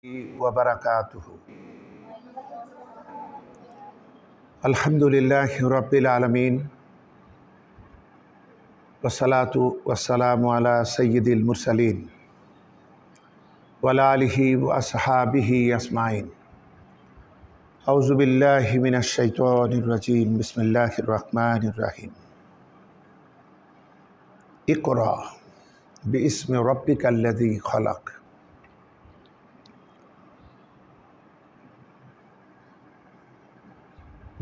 ওয়াবারাকাতুহু। আলহামদুলিল্লাহি রাব্বিল আলামিন ওয়াসসালাতু ওয়াসসালামু আলা সাইয়্যিদিল মুরসালিন ওয়া আলা আলিহি ওয়া আসহাবিহি আজমাইন। আউযু বিল্লাহি মিনাশ শাইতানির রাজীম। বিসমিল্লাহির রহমানির রহিম। ইকরা বিইসমি রাব্বিকাল্লাযী খলাক।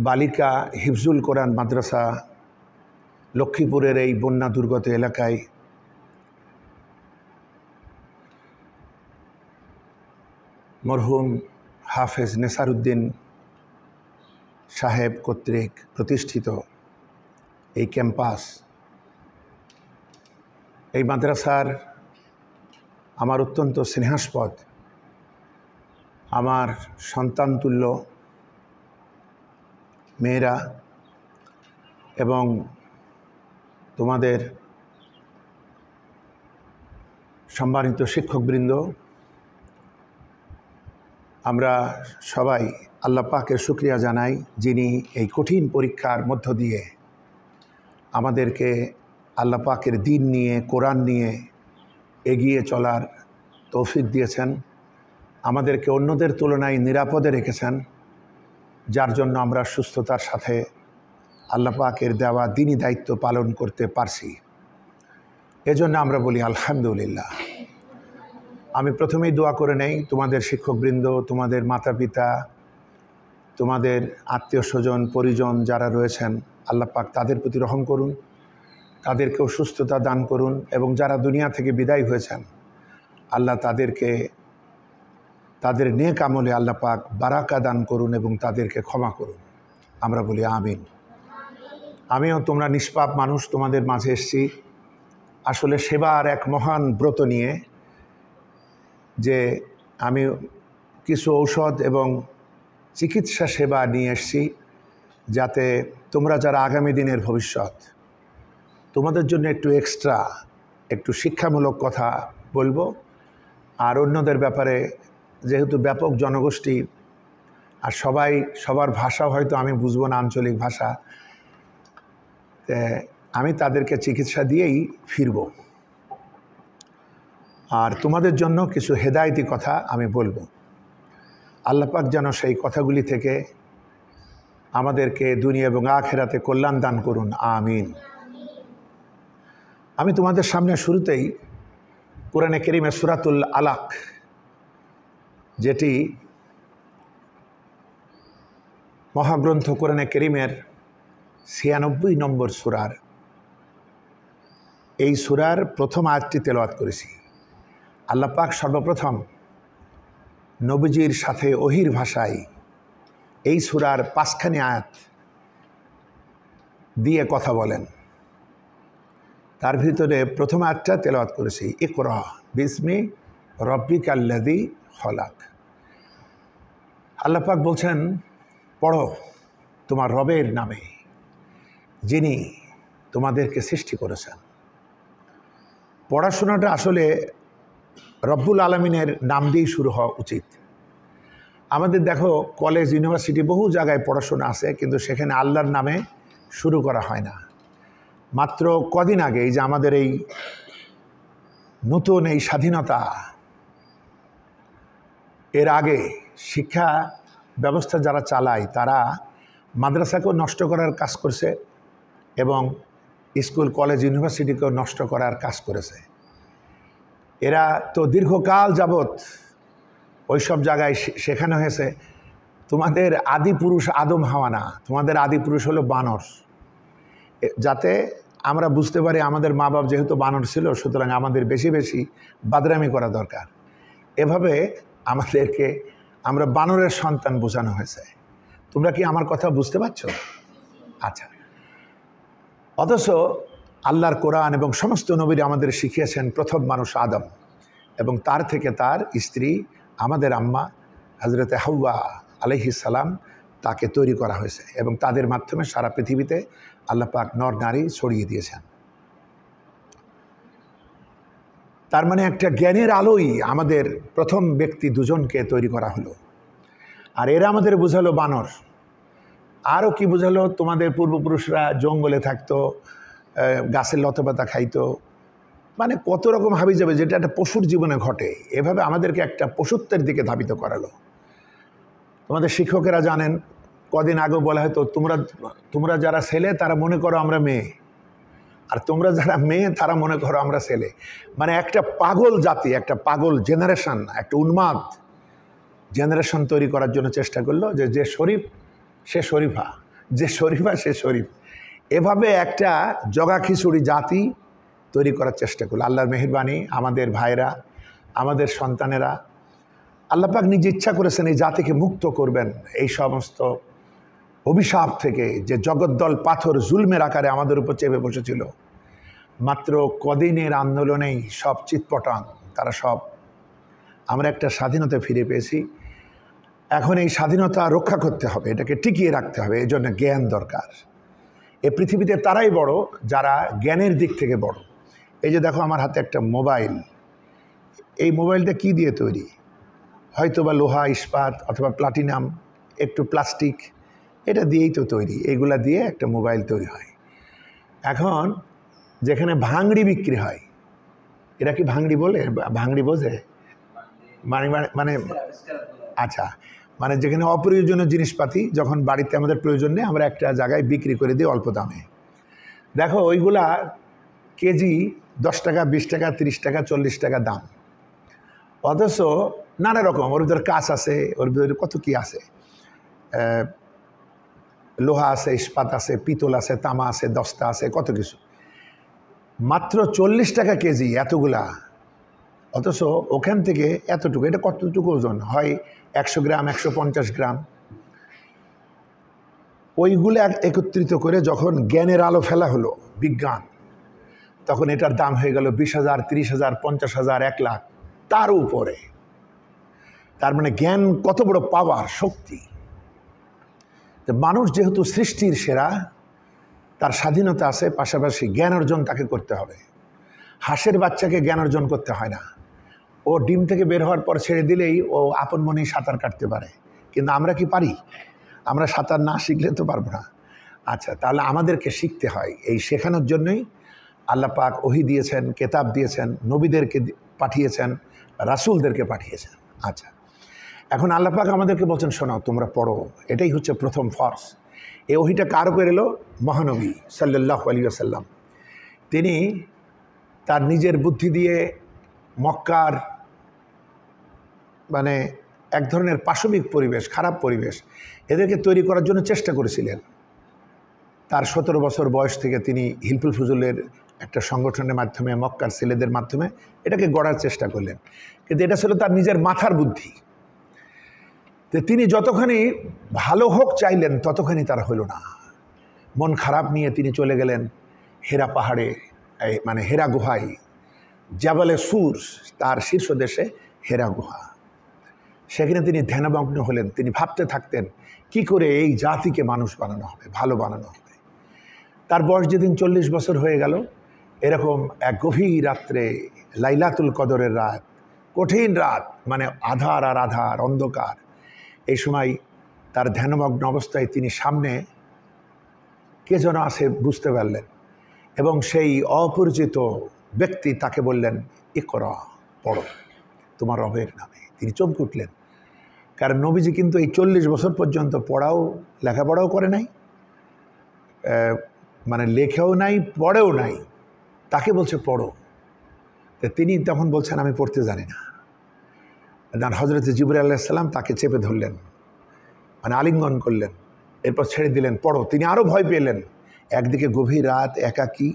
বালিকা হিফজুল কোরআন মাদ্রাসা লক্ষ্মীপুরের এই বন্যা দুর্গত এলাকায় মরহুম হাফেজ নেসারউদ্দিন সাহেব কর্তৃক প্রতিষ্ঠিত এই ক্যাম্পাস, এই মাদ্রাসার আমার অত্যন্ত স্নেহাস্পদ, আমার সন্তানতুল্য মেয়েরা এবং তোমাদের সম্মানিত শিক্ষকবৃন্দ, আমরা সবাই আল্লাহ পাকের শুকরিয়া জানাই, যিনি এই কঠিন পরীক্ষার মধ্য দিয়ে আমাদেরকে আল্লাহ পাকের দ্বীন নিয়ে, কোরআন নিয়ে এগিয়ে চলার তৌফিক দিয়েছেন, আমাদেরকে অন্যদের তুলনায় নিরাপদে রেখেছেন, যার জন্য আমরা সুস্থতার সাথে আল্লাহ পাকের দেওয়া দ্বীনি দায়িত্ব পালন করতে পারছি। এজন্য আমরা বলি আলহামদুলিল্লাহ। আমি প্রথমেই দোয়া করে নেই, তোমাদের শিক্ষকবৃন্দ, তোমাদের মাতা পিতা, তোমাদের আত্মীয় স্বজন পরিজন যারা রয়েছেন, আল্লাহ পাক তাদের প্রতি রহম করুন, তাদেরকেও সুস্থতা দান করুন, এবং যারা দুনিয়া থেকে বিদায় হয়েছেন আল্লাহ তাদেরকে তাদের নেক আমলে আল্লাহ পাক বারাকা দান করুন এবং তাদেরকে ক্ষমা করুন। আমরা বলি আমিন। আমিও তোমরা নিষ্পাপ মানুষ, তোমাদের মাঝে এসেছি আসলে সেবার এক মহান ব্রত নিয়ে, যে আমি কিছু ঔষধ এবং চিকিৎসা সেবা নিয়ে এসেছি, যাতে তোমরা যারা আগামী দিনের ভবিষ্যৎ, তোমাদের জন্য একটু এক্সট্রা একটু শিক্ষামূলক কথা বলবো। আর অন্যদের ব্যাপারে, যেহেতু ব্যাপক জনগোষ্ঠী আর সবাই সবার ভাষা হয়তো আমি বুঝবো না, আঞ্চলিক ভাষা, আমি তাদেরকে চিকিৎসা দিয়েই ফিরব। আর তোমাদের জন্য কিছু হেদায়েতি কথা আমি বলবো। আল্লাহ পাক যেন সেই কথাগুলি থেকে আমাদেরকে দুনিয়া এবং আখিরাতে কল্যাণ দান করুন, আমিন। আমি তোমাদের সামনে শুরুতেই কোরআনে কারীমের সূরাতুল আলাক, যেটি মহাগ্রন্থ কোরআনে কারীমের ৯৬ নম্বর সূরার, এই সূরার প্রথম আয়াতটি তেলাওয়াত করেছি। আল্লাহ পাক সর্বপ্রথম নবীজির সাথে ওহির ভাষায় এই সূরার ৫খানি আয়াত দিয়ে কথা বলেন। তার ভিতরে প্রথম আয়াতটা তেলাওয়াত করেছি, ইকরা বিসমি রাব্বিকাল্লাযী খলাক। আল্লাহ পাক বলছেন, পড়ো তোমার রবের নামে, যিনি তোমাদেরকে সৃষ্টি করেছেন। পড়াশোনাটা আসলে রব্বুল আলামিনের নাম দিয়েই শুরু হওয়া উচিত। আমাদের দেখো, কলেজ ইউনিভার্সিটি বহু জায়গায় পড়াশোনা আছে, কিন্তু সেখানে আল্লাহর নামে শুরু করা হয় না। মাত্র কদিন আগে এই যে আমাদের এই নতুন এই স্বাধীনতা, এর আগে শিক্ষা ব্যবস্থা যারা চালায় তারা মাদ্রাসাকেও নষ্ট করার কাজ করছে এবং স্কুল কলেজ ইউনিভার্সিটিকেও নষ্ট করার কাজ করেছে। এরা তো দীর্ঘকাল যাবৎ ওইসব জায়গায় শেখানো হয়েছে, তোমাদের আদি পুরুষ আদম হাওয়া না, তোমাদের আদি পুরুষ হলো বানর। যাতে আমরা বুঝতে পারি আমাদের মা বাপ যেহেতু বানর ছিল, সুতরাং আমাদের বেশি বেশি বাদরামি করা দরকার। এভাবে আমাদেরকে আমরা বানরের সন্তান বোঝানো হয়েছে। তোমরা কি আমার কথা বুঝতে পারছো? আচ্ছা। অথচ আল্লাহর কোরআন এবং সমস্ত নবী আমাদের শিখিয়েছেন প্রথম মানুষ আদম, এবং তার থেকে তার স্ত্রী আমাদের আম্মা হযরতে হাওয়া আলাইহিস সালাম, তাকে তৈরি করা হয়েছে এবং তাদের মাধ্যমে সারা পৃথিবীতে আল্লাহ পাক নর নারী ছড়িয়ে দিয়েছেন। তার মানে একটা জ্ঞানের আলোই আমাদের প্রথম ব্যক্তি দুজনকে তৈরি করা হলো। আর এরা আমাদের বুঝালো বানর। আরও কি বুঝালো, তোমাদের পূর্বপুরুষরা জঙ্গলে থাকতো, গাছের লতাপাতা খাইতো, মানে কত রকম হাবি যাবে যেটা একটা পশুর জীবনে ঘটে। এভাবে আমাদেরকে একটা পশুত্বের দিকে ধাবিত করালো। তোমাদের শিক্ষকেরা জানেন, কদিন আগে বলা হয়তো তোমরা যারা ছেলে তারা মনে করো আমরা মেয়ে, আর তোমরা যারা মেয়ে তারা মনে করো আমরা ছেলে। মানে একটা পাগল জাতি, একটা পাগল জেনারেশন, একটা উন্মাদ জেনারেশন তৈরি করার জন্য চেষ্টা করলো যে শরীফ সে শরীফা, যে শরীফা সে শরীফ। এভাবে একটা জগা খিচুড়ি জাতি তৈরি করার চেষ্টা করলো। আল্লাহর মেহেরবানি, আমাদের ভাইরা, আমাদের সন্তানেরা, আল্লাহ পাক নিজে ইচ্ছা করেছেন এই জাতিকে মুক্ত করবেন এই সমস্ত অভিশাপ থেকে, যে জগদ্দল পাথর জুলমের আকারে আমাদের উপর চেপে বসেছিল। মাত্র কদিনের আন্দোলনেই সব চিৎপটাং, তারা সব, আমরা একটা স্বাধীনতা ফিরে পেয়েছি। এখন এই স্বাধীনতা রক্ষা করতে হবে, এটাকে টিকিয়ে রাখতে হবে, এই জন্য জ্ঞান দরকার। এই পৃথিবীতে তারাই বড় যারা জ্ঞানের দিক থেকে বড়। এই যে দেখো আমার হাতে একটা মোবাইল, এই মোবাইলটা কি দিয়ে তৈরি? হয়তো বা লোহা, ইস্পাত অথবা প্লাটিনাম, একটু প্লাস্টিক, এটা দিয়েই তো তৈরি। এইগুলা দিয়ে একটা মোবাইল তৈরি হয়। এখন যেখানে ভাঙড়ি বিক্রি হয়, এরা কি ভাঙড়ি বলে? ভাঙড়ি বোঝে? মানে মানে আচ্ছা, মানে যেখানে অপ্রয়োজনীয় জিনিসপাতি যখন বাড়িতে আমাদের প্রয়োজন নেই, আমরা একটা জায়গায় বিক্রি করে দিই অল্প দামে। দেখো ওইগুলা কেজি 10 টাকা, 20 টাকা, 30 টাকা, 40 টাকা দাম। অথচ নানা রকম ওর ভিতরে কাঁচ আছে, ওর ভিতরে কত কি আছে, লোহা আছে, ইস্পাত আছে, পিতল আছে, তামা আছে, দস্তা আছে, কত কিছু। মাত্র 40 টাকা কেজি এতগুলা। অথচ ওখান থেকে এতটুকু, এটা কতটুকু ওজন হয়? 100 গ্রাম, 150 গ্রাম। ওইগুলো একত্রিত করে যখন জ্ঞানের আলো ফেলা হলো বিজ্ঞান, তখন এটার দাম হয়ে গেল 20,000, 30,000, 50,000, 1 লাখ, তার উপরে। তার মানে জ্ঞান কত বড় পাওয়ার, শক্তি। মানুষ যেহেতু সৃষ্টির সেরা, তার স্বাধীনতা আছে, পাশাপাশি জ্ঞান অর্জন তাকে করতে হবে। হাঁসের বাচ্চাকে জ্ঞান অর্জন করতে হয় না, ও ডিম থেকে বের হওয়ার পর ছেড়ে দিলেই ও আপন মনেই সাঁতার কাটতে পারে। কিন্তু আমরা কি পারি? আমরা সাঁতার না শিখলে তো পারবো না। আচ্ছা, তাহলে আমাদেরকে শিখতে হয়। এই শেখানোর জন্যই আল্লাহ পাক ওহী দিয়েছেন, কেতাব দিয়েছেন, নবীদেরকে পাঠিয়েছেন, রাসূলদেরকে পাঠিয়েছেন। আচ্ছা, এখন আল্লাহ পাক আমাদেরকে বলছেন শোনো, তোমরা পড়ো। এটাই হচ্ছে প্রথম ফরজ। এই ওহীটা কার উপর এলো? মহানবী সাল্লাল্লাহু আলাইহি ওয়াসাল্লাম। তিনি তার নিজের বুদ্ধি দিয়ে মক্কার মানে এক ধরনের পাশবিক পরিবেশ, খারাপ পরিবেশ, এদেরকে তৈরি করার জন্য চেষ্টা করেছিলেন। তার 17 বছর বয়স থেকে তিনি হিলফুল ফুজুলের একটা সংগঠনের মাধ্যমে, মক্কার ছেলেদের মাধ্যমে এটাকে গড়ার চেষ্টা করলেন। কিন্তু এটা ছিল তার নিজের মাথার বুদ্ধি। তো তিনি যতখানি ভালো হোক চাইলেন, ততখানি তার হলো না। মন খারাপ নিয়ে তিনি চলে গেলেন হেরা পাহাড়ে, মানে হেরা গুহায়, জাবালে সুর, তার শীর্ষদেশে হেরা গুহা। সেখানে তিনি ধ্যানমগ্ন হলেন। তিনি ভাবতে থাকতেন কি করে এই জাতিকে মানুষ বানানো হবে, ভালো বানানো হবে। তার বয়স যেদিন 40 বছর হয়ে গেল, এরকম এক গভীর রাত্রে, লাইলাতুল কদরের রাত, কঠিন রাত, মানে আধার আর আধার, অন্ধকার। এই সময় তার ধ্যানমগ্ন অবস্থায় তিনি সামনে কে যেন আছে বুঝতে পারলেন, এবং সেই অপরিচিত ব্যক্তি তাকে বললেন, ইকরা, পড়ো তোমার রবের নামে। তিনি চমকে উঠলেন, কারণ নবীজি কিন্তু এই 40 বছর পর্যন্ত লেখাপড়াও করে নাই, মানে লেখেও নাই, পড়েও নাই, তাকে বলছে পড়ো। তো তিনি তখন বলছেন আমি পড়তে জানি না। হযরত জিবরাইল আলাইহিস সালাম তাকে চেপে ধরলেন, মানে আলিঙ্গন করলেন, এরপর ছেড়ে দিলেন, পড়ো। তিনি আরও ভয় পেলেন। একদিকে গভীর রাত, একাকী,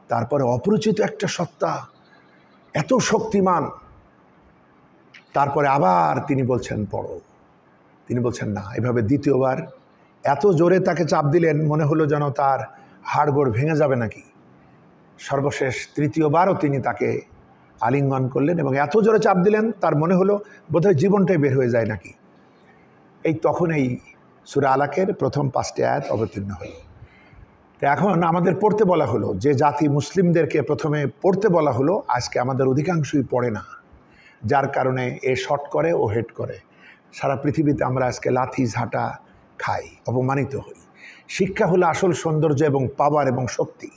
তারপরে অপরিচিত একটা সত্তা, এত শক্তিমান। তারপরে আবার তিনি বলছেন পড়ো। তিনি বলছেন না। এভাবে দ্বিতীয়বার এত জোরে তাকে চাপ দিলেন, মনে হলো যেন তার হাড়গোড় ভেঙে যাবে নাকি। সর্বশেষ তৃতীয়বারও তিনি তাকে আলিঙ্গন করলেন এবং এত জোরে চাপ দিলেন, তার মনে হলো বোধহয় জীবনটাই বের হয়ে যায় নাকি। এই তখন এই সূরা আলাকের প্রথম 5টি আয়াত অবতীর্ণ হল। তো এখন আমাদের পড়তে বলা হলো, যে জাতি মুসলিমদেরকে প্রথমে পড়তে বলা হলো, আজকে আমাদের অধিকাংশই পড়ে না, যার কারণে এ শর্ট করে ও হেড করে। সারা পৃথিবীতে আমরা আজকে লাথি ঝাঁটা খাই, অপমানিত হই। শিক্ষা হলো আসল সৌন্দর্য এবং পাওয়ার এবং শক্তি।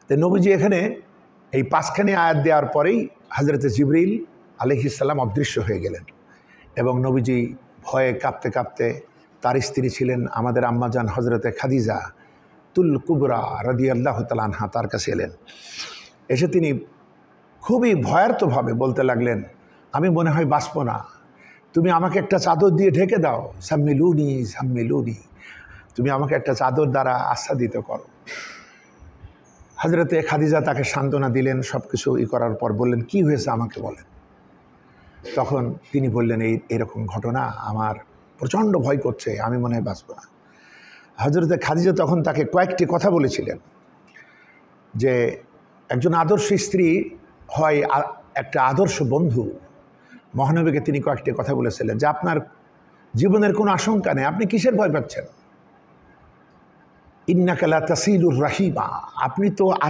তো নবীজি এখানে এই 5খানি আয়াত দেওয়ার পরেই হযরতে জিবরিল আলাইহিস সালাম অদৃশ্য হয়ে গেলেন এবং নবীজি ভয়ে কাঁপতে কাঁপতে, তার স্ত্রী ছিলেন আমাদের আম্মাজান হযরতে খাদিজা তুল কুবরা রাদিয়াল্লাহু তাআলা আনহা, তার কাছে এলেন। এসে তিনি খুবই ভয়ার্তভাবে বলতে লাগলেন, আমি মনে হয় বাঁচব না, তুমি আমাকে একটা চাদর দিয়ে ঢেকে দাও, সাম্মিলুনি সাম্মিলুনি, তুমি আমাকে একটা চাদর দ্বারা আচ্ছাদিত করো। হযরতে খাদিজা তাকে সান্ত্বনা দিলেন, সব কিছু করার পর বললেন, কি হয়েছে আমাকে বলেন। তখন তিনি বললেন, এরকম ঘটনা, আমার প্রচণ্ড ভয় করছে, আমি মনে হয় বাঁচব না। হযরতে খাদিজা তখন তাকে কয়েকটি কথা বলেছিলেন, যে একজন আদর্শ স্ত্রী হয় একটা আদর্শ বন্ধু। মহানবীকে তিনি কয়েকটি কথা বলেছিলেন, যে আপনার জীবনের কোনো আশঙ্কা নেই, আপনি কিসের ভয় পাচ্ছেন। ইন্নাকা লা তাসিলুর রাহিমা, আপনি তো